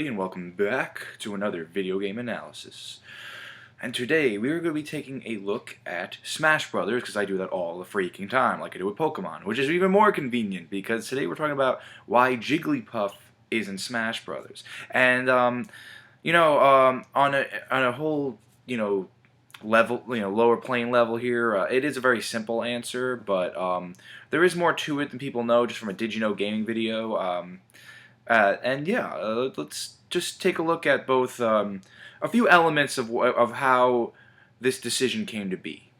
everybody, and welcome back to another video game analysis. And today we are going to be taking a look at Smash Brothers, because I do that all the freaking time, like I do with Pokemon, which is even more convenient, because today we're talking about why Jigglypuff is in Smash Brothers. And, on a whole, level, lower plane level here, it is a very simple answer, but there is more to it than people know just from a Did You Know gaming video. Let's just take a look at both a few elements of how this decision came to be.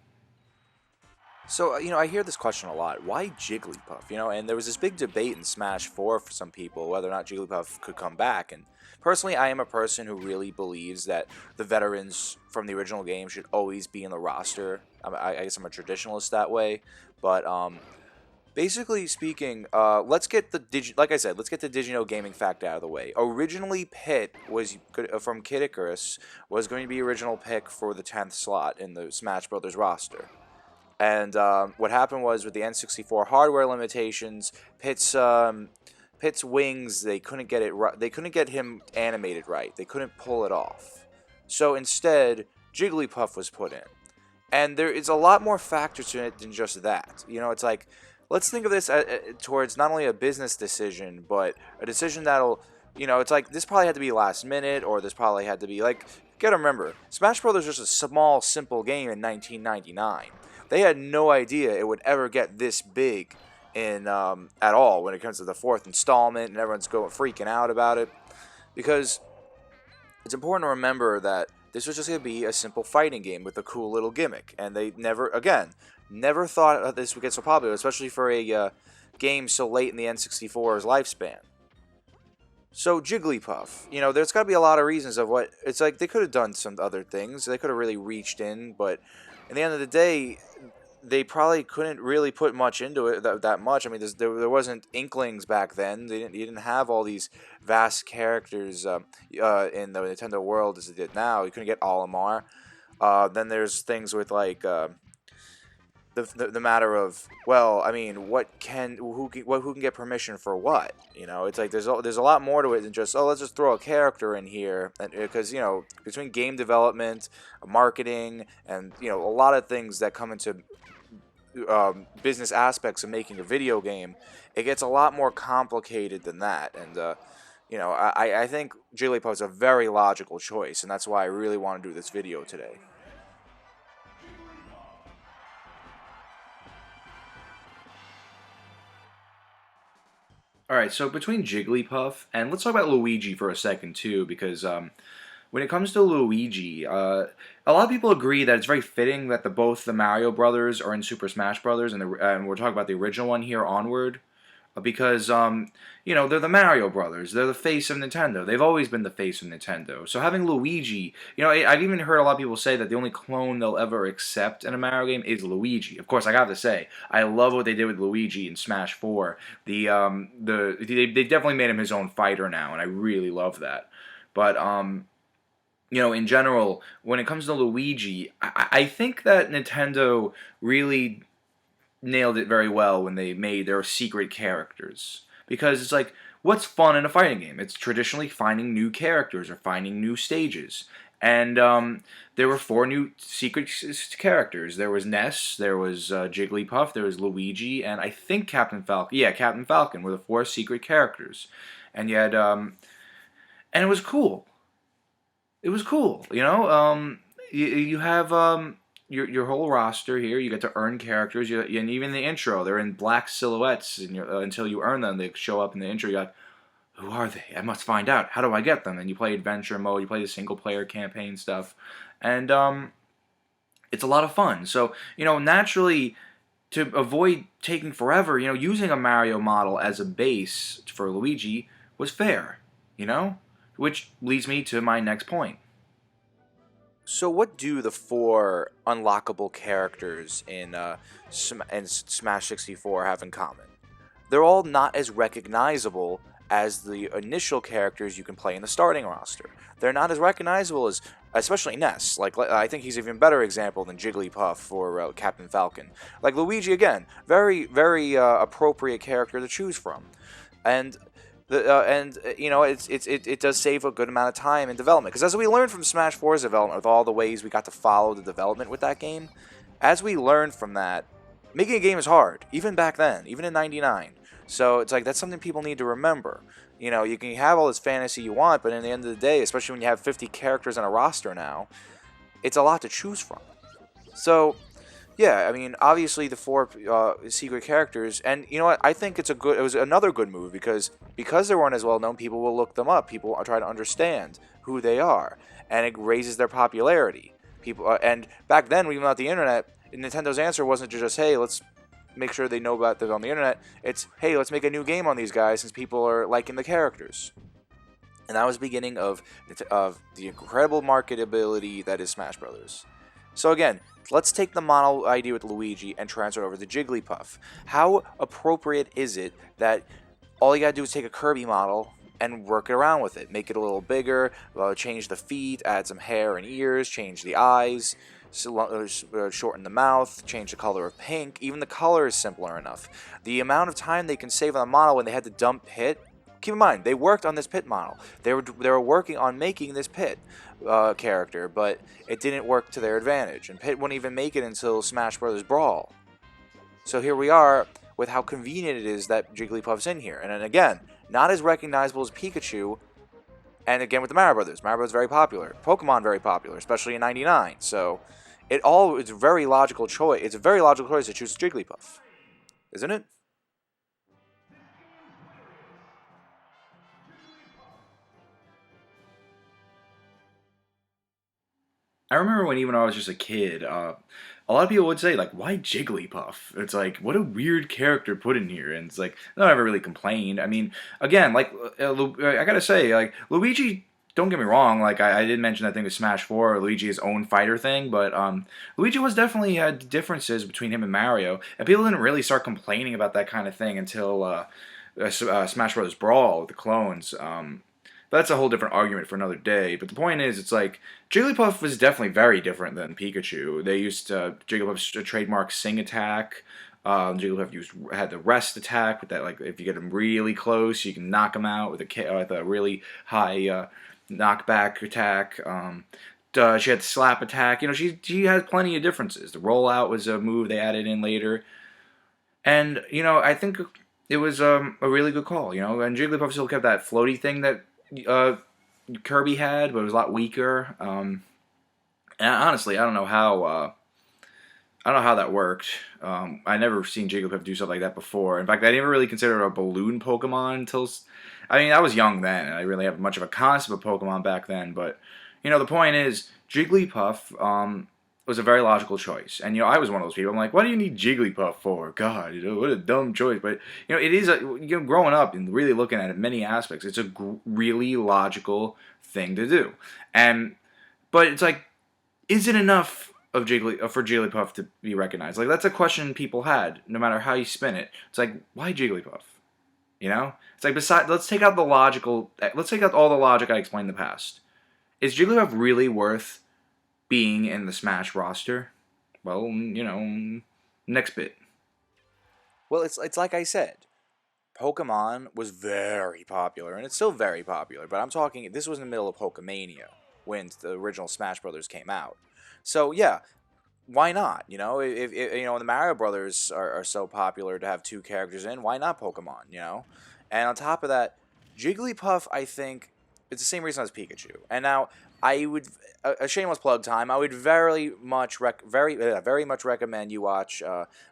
So, I hear this question a lot. Why Jigglypuff? And there was this big debate in Smash 4 for some people whether or not Jigglypuff could come back. And personally, I am a person who really believes that the veterans from the original game should always be in the roster. I guess I'm a traditionalist that way. But, basically speaking, let's get the Did You Know gaming fact out of the way. Originally, Pit was from Kid Icarus was going to be original pick for the 10th slot in the Smash Brothers roster. And what happened was with the N64 hardware limitations, Pit's wings, they couldn't get it right. They couldn't get him animated right. They couldn't pull it off. So instead, Jigglypuff was put in. And there is a lot more factors to it than just that. It's like, let's think of this towards not only a business decision, but a decision that'll, it's like this probably had to be last minute, or this probably had to be like, gotta remember, Smash Brothers was just a small, simple game in 1999. They had no idea it would ever get this big in at all when it comes to the 4th installment, and everyone's freaking out about it, because it's important to remember that this was just going to be a simple fighting game with a cool little gimmick, and they never thought this would get so popular, especially for a game so late in the N64's lifespan. So Jigglypuff, there's got to be a lot of reasons of what it's like. They could have done some other things. They could have really reached in, but at the end of the day, they probably couldn't really put much into it that much. I mean, there wasn't Inklings back then. You didn't have all these vast characters in the Nintendo world as it did now. You couldn't get Olimar. Then there's things with like the matter of, well, I mean, who can get permission for what? It's like there's a lot more to it than just, let's just throw a character in here, because between game development, marketing, and a lot of things that come into business aspects of making a video game, it gets a lot more complicated than that. And I think Jigglypuff is a very logical choice, and that's why I really want to do this video today. Alright, so between Jigglypuff, and let's talk about Luigi for a second too, because when it comes to Luigi, a lot of people agree that it's very fitting that both the Mario Brothers are in Super Smash Brothers, and we're talking about the original one here onward, because, they're the Mario Brothers, they're the face of Nintendo, they've always been the face of Nintendo, so having Luigi, I've even heard a lot of people say that the only clone they'll ever accept in a Mario game is Luigi. Of course, I gotta say, I love what they did with Luigi in Smash 4, they definitely made him his own fighter now, and I really love that, but, in general, when it comes to Luigi, I think that Nintendo really nailed it very well when they made their secret characters. Because it's like, what's fun in a fighting game? It's traditionally finding new characters or finding new stages. And there were 4 new secret characters. There was Ness, there was Jigglypuff, there was Luigi, and I think Captain Falcon. Yeah, Captain Falcon were the 4 secret characters. And yet, and it was cool. It was cool, you have your whole roster here. You get to earn characters, and even in the intro, they're in black silhouettes, and until you earn them, they show up in the intro. You're like, who are they? I must find out. How do I get them? And you play adventure mode, you play the single-player campaign stuff, and it's a lot of fun. So, naturally, to avoid taking forever, using a Mario model as a base for Luigi was fair, Which leads me to my next point. So what do the 4 unlockable characters in Smash 64 have in common? They're all not as recognizable as the initial characters you can play in the starting roster. They're not as recognizable as, especially Ness. I think he's an even better example than Jigglypuff or Captain Falcon. Like Luigi, again, very, very appropriate character to choose from. And You know, it does save a good amount of time in development, because as we learned from Smash 4's development, with all the ways we got to follow the development with that game, as we learned from that, making a game is hard, even back then, even in '99. So it's like, that's something people need to remember. You know, you can have all this fantasy you want, but in the end of the day, especially when you have 50 characters on a roster now, it's a lot to choose from. So yeah, I mean, obviously the four secret characters, and you know what? I think it was another good move, because they weren't as well known. People will look them up. People are trying to understand who they are, and it raises their popularity. And back then, even without the internet, Nintendo's answer wasn't to just, hey, let's make sure they know about them on the internet. It's, hey, let's make a new game on these guys since people are liking the characters. And that was the beginning of the incredible marketability that is Smash Brothers. So again, let's take the model idea with Luigi and transfer it over to Jigglypuff. How appropriate is it that all you gotta do is take a Kirby model and work around with it? Make it a little bigger, change the feet, add some hair and ears, change the eyes, shorten the mouth, change the color of pink. Even the color is simpler enough. The amount of time they can save on the model when they had to dump Pit. Keep in mind, they worked on this Pit model. They were working on making this Pit character, but it didn't work to their advantage. And Pit wouldn't even make it until Smash Bros. Brawl. So here we are with how convenient it is that Jigglypuff's in here. And then again, not as recognizable as Pikachu. And again with the Mario Brothers. Mario Brothers very popular. Pokemon very popular, especially in '99. So it's a very logical choice. It's a very logical choice to choose Jigglypuff, isn't it? I remember when even I was just a kid, a lot of people would say like, "Why Jigglypuff?" It's like, what a weird character put in here, and it's like, no one ever really complained. I mean, again, like I gotta say, like Luigi. Don't get me wrong, like I did mention that thing with Smash 4, Luigi's own fighter thing, but Luigi was definitely had differences between him and Mario, and people didn't really start complaining about that kind of thing until Smash Bros. Brawl with the clones. But that's a whole different argument for another day. But the point is, it's like Jigglypuff was definitely very different than Pikachu. They used Jigglypuff's trademark Sing attack. Jigglypuff had the rest attack with that. Like if you get him really close, you can knock him out with a really high knockback attack. She had the slap attack. You know, she has plenty of differences. The rollout was a move they added in later, and you know I think it was a really good call. You know, and Jigglypuff still kept that floaty thing that Kirby had, but it was a lot weaker. And honestly, I don't know how that worked. I never seen Jigglypuff do stuff like that before. In fact, I never really considered it a balloon Pokemon until. I mean, I was young then, and I really have much of a concept of Pokemon back then. But you know, the point is, Jigglypuff was a very logical choice. And you know, I was one of those people. I'm like, what do you need Jigglypuff for? God, you know, what a dumb choice. But you know, it is growing up and really looking at it in many aspects. It's a really logical thing to do. But it's like, is it enough of for Jigglypuff to be recognized? Like that's a question people had, no matter how you spin it. It's like, why Jigglypuff? You know, it's like let's take out all the logic I explained in the past. Is Jigglypuff really worth being in the Smash roster? Well, you know, next bit. Well, it's like I said, Pokemon was very popular, and it's still very popular. But I'm talking, this was in the middle of Pokemania when the original Smash Brothers came out. So yeah, why not? You know, if you know, the Mario Brothers are so popular to have two characters in, why not Pokemon? You know, and on top of that, Jigglypuff, I think it's the same reason as Pikachu. And now I would a shameless plug time. I would very much recommend you watch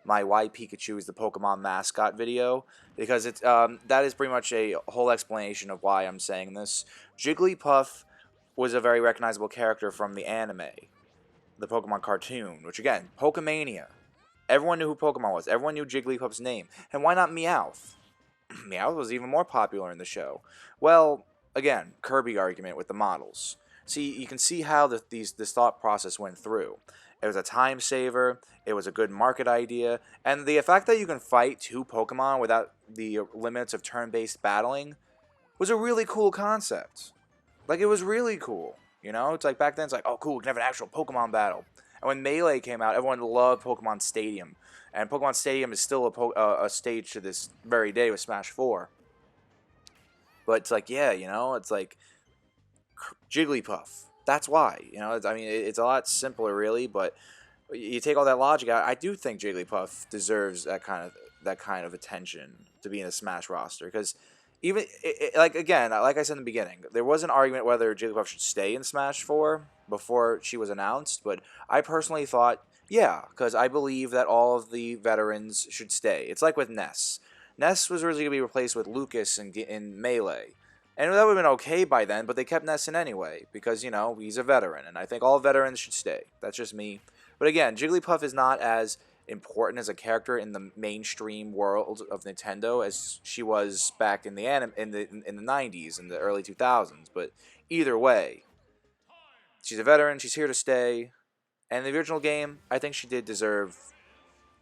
my Why Pikachu is the Pokemon Mascot video, because it's that is pretty much a whole explanation of why I'm saying this. Jigglypuff was a very recognizable character from the anime, the Pokemon cartoon, which again, Pokemania. Everyone knew who Pokemon was. Everyone knew Jigglypuff's name. And why not Meowth? Meowth was even more popular in the show. Well, again, Kirby argument with the models. See, you can see how this thought process went through. It was a time saver. It was a good market idea. And the fact that you can fight two Pokemon without the limits of turn-based battling was a really cool concept. Like, it was really cool. You know, it's like back then, it's like, oh, cool, we can have an actual Pokemon battle. And when Melee came out, everyone loved Pokemon Stadium. And Pokemon Stadium is still a stage to this very day with Smash 4. But it's like, yeah, it's like Jigglypuff. That's why, I mean, it's a lot simpler, really. But you take all that logic out, I do think Jigglypuff deserves that kind of attention to be in a Smash roster. Because even like, again, like I said in the beginning, there was an argument whether Jigglypuff should stay in Smash 4 before she was announced. But I personally thought, yeah, because I believe that all of the veterans should stay. It's like with Ness. Ness was originally going to be replaced with Lucas in Melee. And that would have been okay by then, but they kept Ness in anyway because, he's a veteran. And I think all veterans should stay. That's just me. But again, Jigglypuff is not as important as a character in the mainstream world of Nintendo as she was back in the in the 90s and the early 2000s. But either way, she's a veteran. She's here to stay. And in the original game, I think she did deserve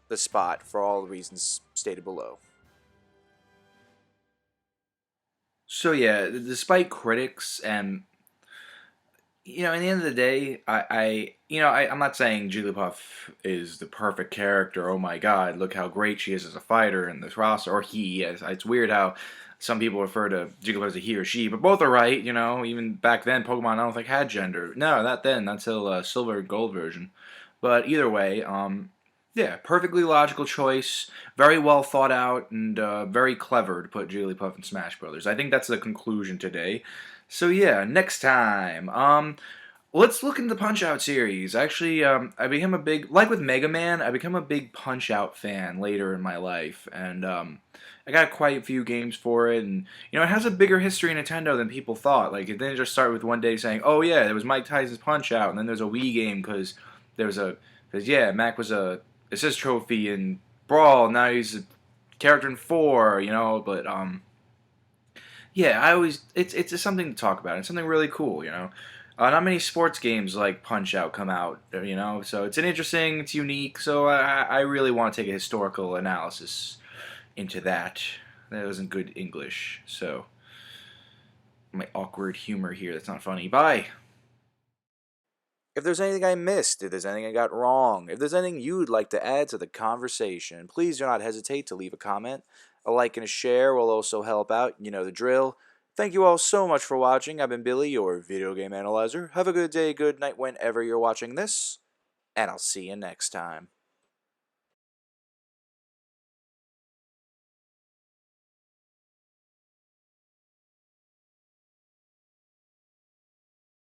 the spot for all the reasons stated below. So yeah, despite critics and in the end of the day, I'm not saying Jigglypuff is the perfect character. Oh my God, look how great she is as a fighter in this roster, or he. It's weird how some people refer to Jigglypuff as a he or she, but both are right. Even back then, Pokemon I don't think had gender. No, not then. Not till Silver and Gold version. But either way, yeah, perfectly logical choice, very well thought out, and very clever to put Jigglypuff in Smash Brothers. I think that's the conclusion today. So yeah, next time, let's look into the Punch-Out series. Actually, I became a big, like with Mega Man, I became a big Punch-Out fan later in my life, and I got quite a few games for it, and it has a bigger history in Nintendo than people thought. Like, it didn't just start with one day saying, oh yeah, there was Mike Tyson's Punch-Out, and then there's a Wii game because yeah, Mac was a assist trophy in Brawl, now he's a character in 4, but yeah, it's just something to talk about. It's something really cool, not many sports games like Punch Out come out, so it's it's unique. So I really want to take a historical analysis into that. That wasn't good English, so my awkward humor here. That's not funny. Bye. If there's anything I missed, if there's anything I got wrong, if there's anything you'd like to add to the conversation, please do not hesitate to leave a comment. A like and a share will also help out. You know the drill. Thank you all so much for watching. I've been Billy, your video game analyzer. Have a good day, good night whenever you're watching this, and I'll see you next time.